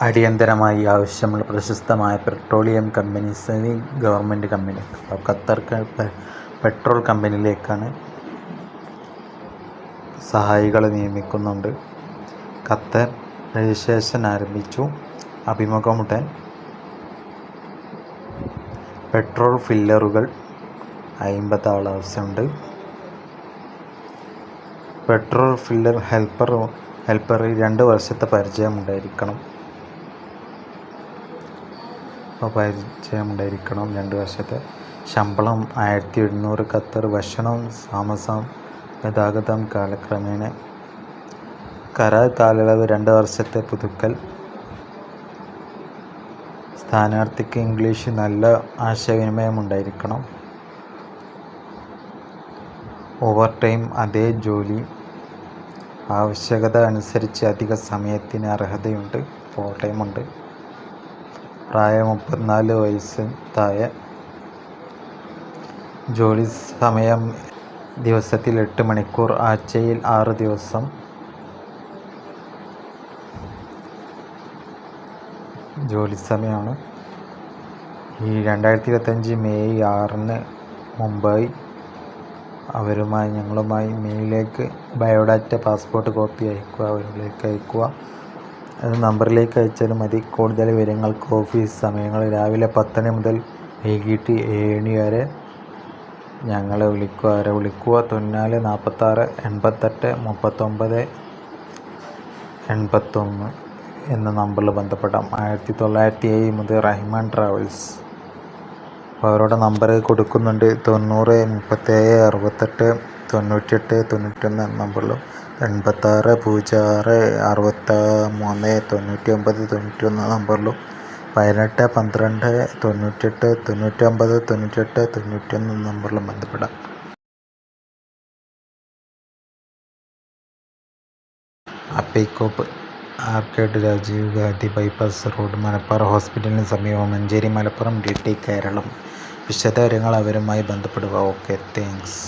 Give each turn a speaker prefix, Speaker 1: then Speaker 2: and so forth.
Speaker 1: അടിയന്തരമായി ആവശ്യമുള്ള പ്രശസ്തമായ petroleum companies government company Qatar petrol കമ്പനിയിലേക്കാണ് സഹായികളെ നിയമിക്കുന്നുണ്ട്. ഖത്തർ രജിസ്ട്രേഷൻ ആരംഭിച്ചു. അഭിമുഖമുടൻ. പെട്രോൾ ഫില്ലറുകൾ 50 ആൾ ആവശ്യമുണ്ട്. പെട്രോൾ ഫില്ലർ ഹെൽപ്പറിൽ 2 വർഷത്തെ പരിചയം ഉണ്ടായിരിക്കണം. 2 വർഷത്തെ ശമ്പളം 1700 ഖത്തർ. ഭക്ഷണം, താമസം, ഗതാഗതം കാലക്രമേണ. കരാർ കാലയളവ് 2 വർഷത്തെ പുതുക്കൽ. സ്ഥാനാർത്ഥിക്ക് ഇംഗ്ലീഷ് നല്ല ആശയവിനിമയം ഉണ്ടായിരിക്കണം. Over time. അതേ ജോലി ആവശ്യകത അനുസരിച്ച് അധിക സമയത്തിന് അർഹതയുണ്ട്. ഫുൾ ടൈം ഉണ്ട്. പ്രായം 34 വയസ്സിന് താഴെ. ജോലി സമയം ദിവസത്തിൽ 8 മണിക്കൂർ, ആഴ്ചയിൽ 6 ദിവസം. ജോലി സമയമാണ്. 2025 മെയ് 6 മുംബൈ. ഞങ്ങളുമായി മെയിലിലേക്ക് ബയോഡാറ്റ, പാസ്പോർട്ട് കോപ്പി അവരിലേക്ക് അയക്കുക. അത് നമ്പറിലേക്ക് അയച്ചാലും മതി. കൂടുതൽ വിവരങ്ങൾക്ക് ഓഫീസ് സമയങ്ങൾ രാവിലെ 10 മണി മുതൽ വൈകിട്ട് 7 മണി വരെ. ഞങ്ങളെ വിളിക്കുക. 94 46 88 39 81 എന്ന നമ്പറിൽ ബന്ധപ്പെടാം. 1907 മുതൽ റഹ്മാൻ ട്രാവൽസ്. അവരുടെ നമ്പർ കൊടുക്കുന്നുണ്ട്. 90 37 68 98 91 എന്ന നമ്പറിലും 86 06 63 99 91 നമ്പറിലും 18 12 98 99 98 91 നമ്പറിലും ബന്ധപ്പെടാം. അപ്പൈക്കോപ്പ് arcade, Rajiv Gandhi bypass road, Malappuram ഹോസ്പിറ്റലിന് സമീപം, മഞ്ചേരി, മലപ്പുറം DT കേരളം. വിശദവിവരങ്ങൾ അവരുമായി ബന്ധപ്പെടുക. Okay, thanks.